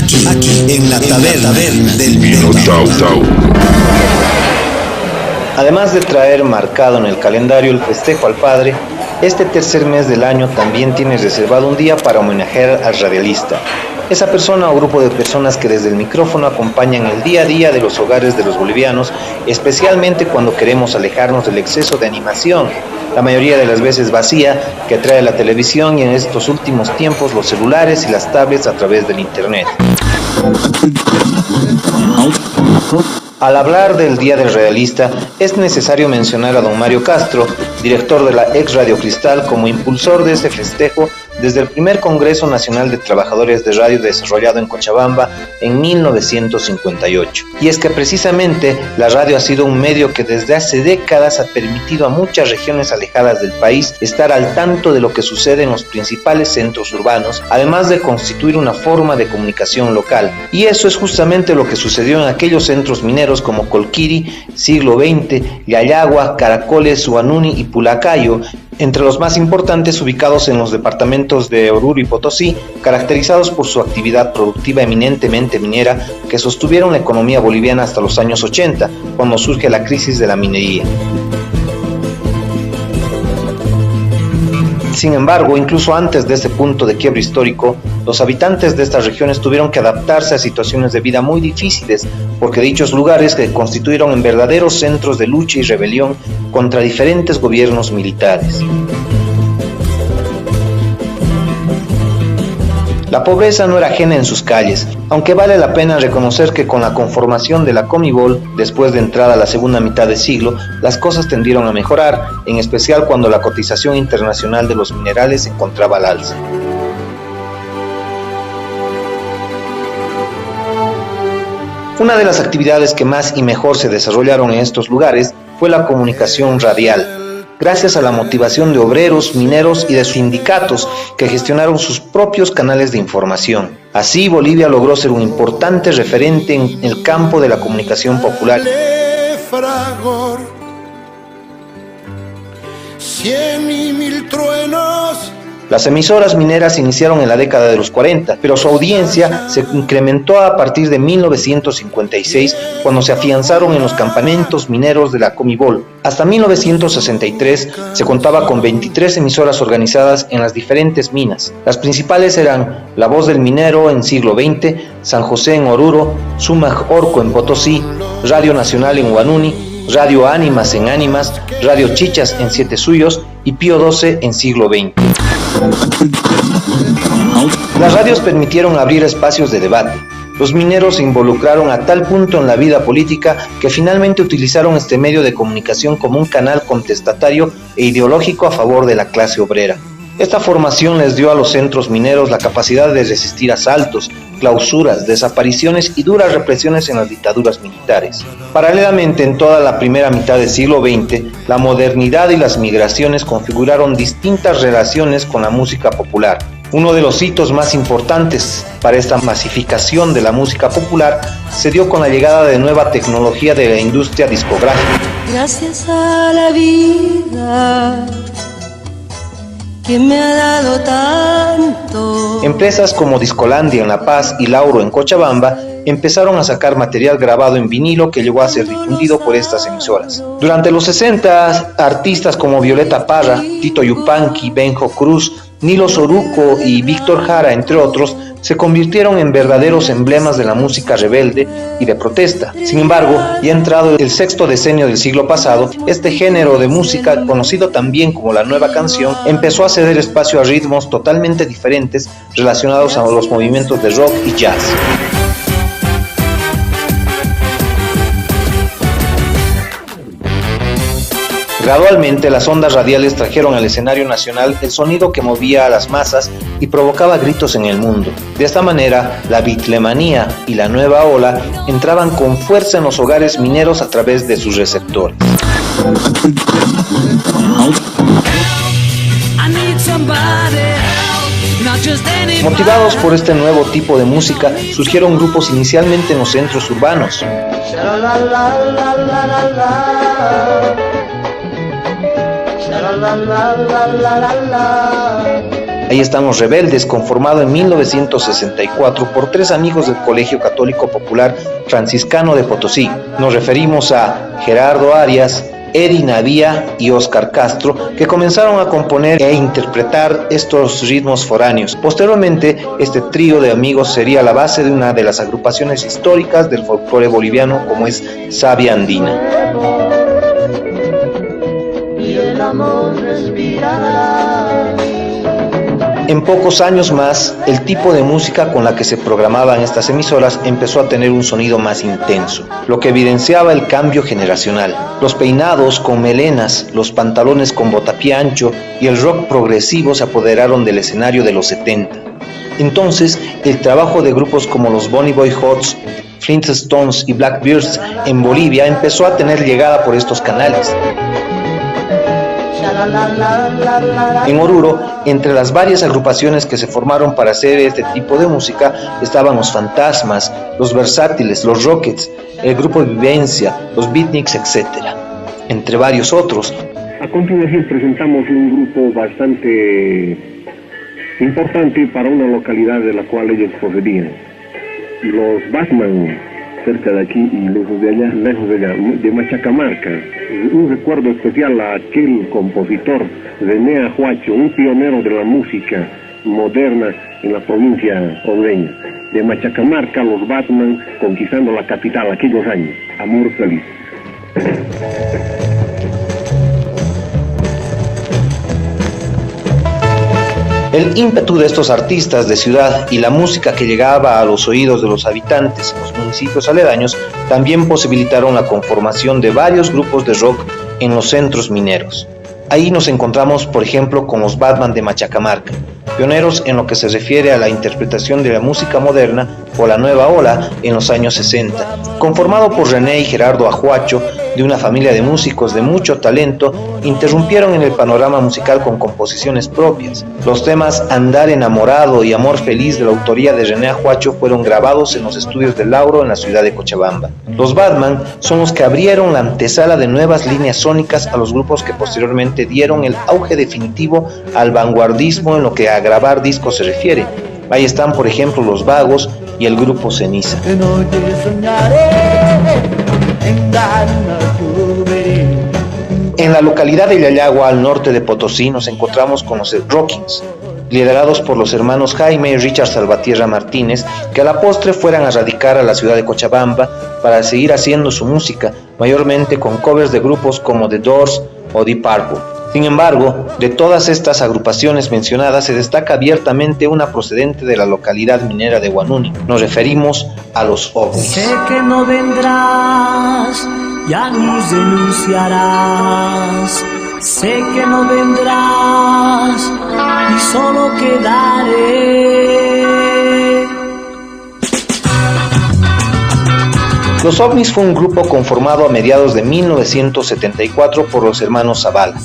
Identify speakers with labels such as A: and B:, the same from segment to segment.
A: Aquí, en la taberna del
B: Minotauro.
C: Además de traer marcado en el calendario el festejo al padre, este tercer mes del año también tiene reservado un día para homenajear al radialista. Esa persona o grupo de personas que desde el micrófono acompañan el día a día de los hogares de los bolivianos, especialmente cuando queremos alejarnos del exceso de animación, la mayoría de las veces vacía, que trae la televisión y en estos últimos tiempos los celulares y las tablets a través del internet. Al hablar del Día del Radialista, es necesario mencionar a don Mario Castro, director de la ex Radio Cristal, como impulsor de este festejo desde el primer Congreso Nacional de Trabajadores de Radio desarrollado en Cochabamba en 1958. Y es que precisamente la radio ha sido un medio que desde hace décadas ha permitido a muchas regiones alejadas del país estar al tanto de lo que sucede en los principales centros urbanos, además de constituir una forma de comunicación local. Y eso es justamente lo que sucedió en aquellos centros mineros como Colquiri, Siglo XX, Yayagua, Caracoles, Huanuni y Pulacayo, entre los más importantes ubicados en los departamentos de Oruro y Potosí, caracterizados por su actividad productiva eminentemente minera que sostuvieron la economía boliviana hasta los años 80, cuando surge la crisis de la minería. Sin embargo, incluso antes de este punto de quiebre histórico, los habitantes de estas regiones tuvieron que adaptarse a situaciones de vida muy difíciles, porque dichos lugares se constituyeron en verdaderos centros de lucha y rebelión contra diferentes gobiernos militares. La pobreza no era ajena en sus calles, aunque vale la pena reconocer que con la conformación de la Comibol, después de entrada a la segunda mitad de siglo, las cosas tendieron a mejorar, en especial cuando la cotización internacional de los minerales se encontraba al alza. Una de las actividades que más y mejor se desarrollaron en estos lugares fue la comunicación radial, gracias a la motivación de obreros, mineros y de sindicatos que gestionaron sus propios canales de información. Así, Bolivia logró ser un importante referente en el campo de la comunicación popular. Las emisoras mineras iniciaron en la década de los 40, pero su audiencia se incrementó a partir de 1956, cuando se afianzaron en los campamentos mineros de la Comibol. Hasta 1963 se contaba con 23 emisoras organizadas en las diferentes minas. Las principales eran La Voz del Minero en Siglo XX, San José en Oruro, Sumag Orco en Potosí, Radio Nacional en Huanuni, Radio Ánimas en Ánimas, Radio Chichas en Siete Suyos y Pío XII en Siglo XX. Las radios permitieron abrir espacios de debate. Los mineros se involucraron a tal punto en la vida política que finalmente utilizaron este medio de comunicación como un canal contestatario e ideológico a favor de la clase obrera. Esta formación les dio a los centros mineros la capacidad de resistir asaltos, clausuras, desapariciones y duras represiones en las dictaduras militares. Paralelamente, en toda la primera mitad del siglo XX, la modernidad y las migraciones configuraron distintas relaciones con la música popular. Uno de los hitos más importantes para esta masificación de la música popular se dio con la llegada de nueva tecnología de la industria discográfica.
D: Gracias a la vida que me ha dado tanto.
C: Empresas como Discolandia en La Paz y Lauro en Cochabamba empezaron a sacar material grabado en vinilo que llegó a ser difundido por estas emisoras. Durante los 60, artistas como Violeta Parra, Tito Yupanqui, Benjo Cruz, Nilo Soruco y Víctor Jara, entre otros, se convirtieron en verdaderos emblemas de la música rebelde y de protesta. Sin embargo, ya entrado el sexto decenio del siglo pasado, este género de música, conocido también como la nueva canción, empezó a ceder espacio a ritmos totalmente diferentes relacionados a los movimientos de rock y jazz. Gradualmente, las ondas radiales trajeron al escenario nacional el sonido que movía a las masas y provocaba gritos en el mundo. De esta manera, la bitlemanía y la nueva ola entraban con fuerza en los hogares mineros a través de sus receptores. Motivados por este nuevo tipo de música, surgieron grupos inicialmente en los centros urbanos. Ahí están Los Rebeldes, conformado en 1964 por 3 amigos del Colegio Católico Popular Franciscano de Potosí. Nos referimos a Gerardo Arias, Eddie Navía y Oscar Castro, que comenzaron a componer e interpretar estos ritmos foráneos. Posteriormente, este trío de amigos sería la base de una de las agrupaciones históricas del folclore boliviano, como es Savia Andina. Y el amor respirará. En pocos años más, el tipo de música con la que se programaban estas emisoras empezó a tener un sonido más intenso, lo que evidenciaba el cambio generacional. Los peinados con melenas, los pantalones con botapié ancho y el rock progresivo se apoderaron del escenario de los 70. Entonces, el trabajo de grupos como los Bonnie Boy Hots, Flintstones y Blackbirds en Bolivia empezó a tener llegada por estos canales. En Oruro, entre las varias agrupaciones que se formaron para hacer este tipo de música, estaban los Fantasmas, los Versátiles, los Rockets, el Grupo Vivencia, los Beatniks, etc., entre varios otros.
B: A continuación presentamos un grupo bastante importante para una localidad de la cual ellos procedían. Los Batman, cerca de aquí y lejos de allá, de Machacamarca. Un recuerdo especial a aquel compositor, René Ajuacho, un pionero de la música moderna en la provincia hondureña. De Machacamarca, los Batman conquistando la capital aquellos años. Amor feliz.
C: El ímpetu de estos artistas de ciudad y la música que llegaba a los oídos de los habitantes en los municipios aledaños también posibilitaron la conformación de varios grupos de rock en los centros mineros. Ahí nos encontramos, por ejemplo, con los Batman de Machacamarca, pioneros en lo que se refiere a la interpretación de la música moderna o la nueva ola en los años 60. Conformado por René y Gerardo Ajuacho, de una familia de músicos de mucho talento, interrumpieron en el panorama musical con composiciones propias. Los temas Andar Enamorado y Amor Feliz, de la autoría de René Ajuacho, fueron grabados en los estudios de Lauro en la ciudad de Cochabamba. Los Batman son los que abrieron la antesala de nuevas líneas sónicas a los grupos que posteriormente dieron el auge definitivo al vanguardismo en lo que a grabar discos se refiere. Ahí están, por ejemplo, Los Vagos y el grupo Ceniza. En la localidad de Yayagua, al norte de Potosí, nos encontramos con los Rockings, liderados por los hermanos Jaime y Richard Salvatierra Martínez, que a la postre fueran a radicar a la ciudad de Cochabamba para seguir haciendo su música, mayormente con covers de grupos como The Doors o Deep Purple. Sin embargo, de todas estas agrupaciones mencionadas se destaca abiertamente una procedente de la localidad minera de Huanuni. Nos referimos a los OVNIs.
E: Sé que no vendrás, ya nos denunciarás. Sé que no vendrás y solo quedaré.
C: Los OVNIs fue un grupo conformado a mediados de 1974 por los hermanos Zavala.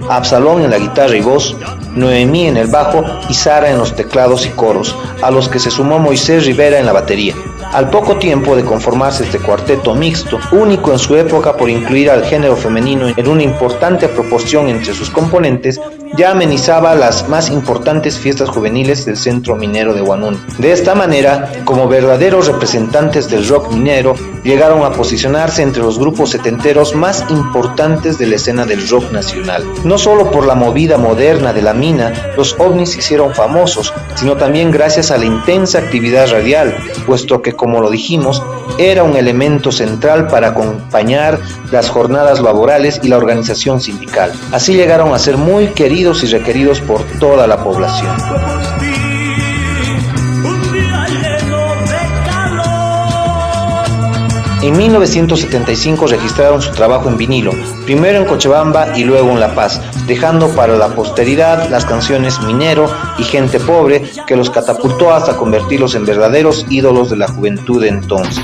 C: Absalón en la guitarra y voz, Noemí en el bajo y Sara en los teclados y coros, a los que se sumó Moisés Rivera en la batería. Al poco tiempo de conformarse este cuarteto mixto, único en su época por incluir al género femenino en una importante proporción entre sus componentes, ya amenizaba las más importantes fiestas juveniles del centro minero de Huanuni. De esta manera, como verdaderos representantes del rock minero, llegaron a posicionarse entre los grupos setenteros más importantes de la escena del rock nacional. No solo por la movida moderna de la mina, los OVNIs se hicieron famosos, sino también gracias a la intensa actividad radial, puesto que, como lo dijimos, era un elemento central para acompañar las jornadas laborales y la organización sindical. Así llegaron a ser muy queridos y requeridos por toda la población. En 1975 registraron su trabajo en vinilo, primero en Cochabamba y luego en La Paz, dejando para la posteridad las canciones Minero y Gente Pobre, que los catapultó hasta convertirlos en verdaderos ídolos de la juventud de entonces.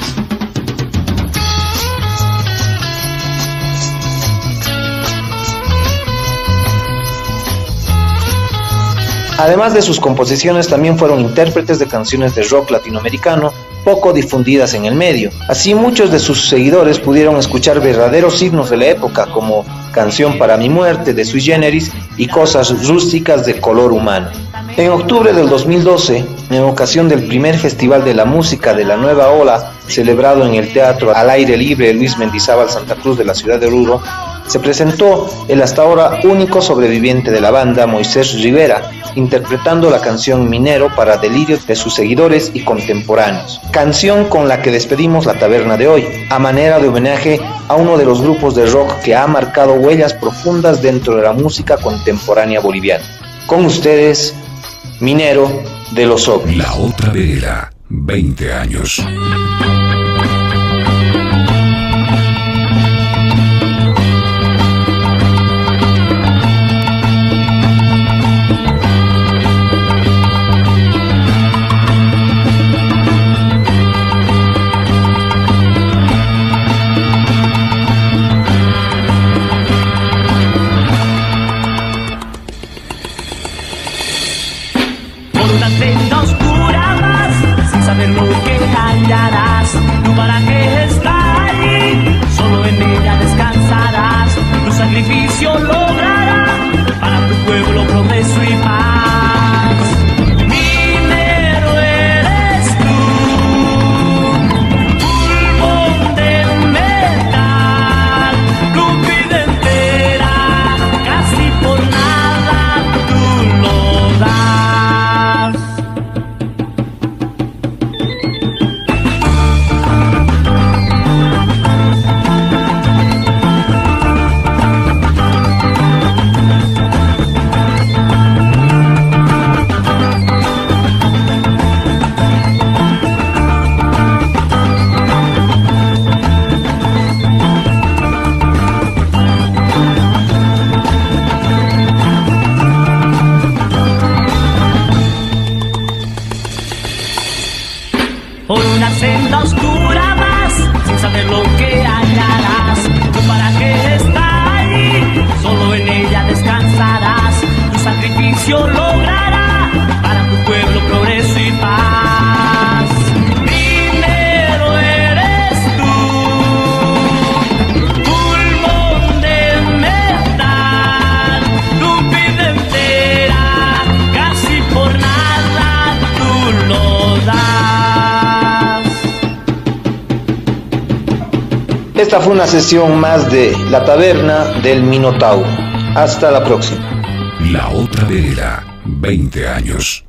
C: Además de sus composiciones, también fueron intérpretes de canciones de rock latinoamericano, poco difundidas en el medio. Así muchos de sus seguidores pudieron escuchar verdaderos himnos de la época como Canción para mi muerte de Sui Generis y Cosas rústicas de color humano. En octubre del 2012, en ocasión del primer Festival de la Música de la Nueva Ola, celebrado en el Teatro al Aire Libre Luis Mendizábal Santa Cruz de la ciudad de Oruro, se presentó el hasta ahora único sobreviviente de la banda, Moisés Rivera, interpretando la canción Minero para delirio de sus seguidores y contemporáneos. Canción con la que despedimos la taberna de hoy, a manera de homenaje a uno de los grupos de rock que ha marcado huellas profundas dentro de la música contemporánea boliviana. Con ustedes, Minero de los OVNIs.
F: La otra vereda, 20 años.
E: Una senda oscura vas, sin saber lo que hallarás. Tu paraje está ahí, solo en ella descansarás. Tu sacrificio logrará para tu pueblo progreso y paz. Minero eres tú, pulmón de metal, tu vida entera, casi por nada tú lo das. Por una senda oscura vas, sin saber lo que hallarás. Tu paraje está ahí, solo en ella descansarás. Tu sacrificio logrará para tu pueblo progreso y paz. Minero eres tú, pulmón de metal, tu vida entera, casi por nada tú lo das.
C: Esta fue una sesión más de La Taberna del Minotauro. Hasta la próxima.
F: La otra vereda, 20 años.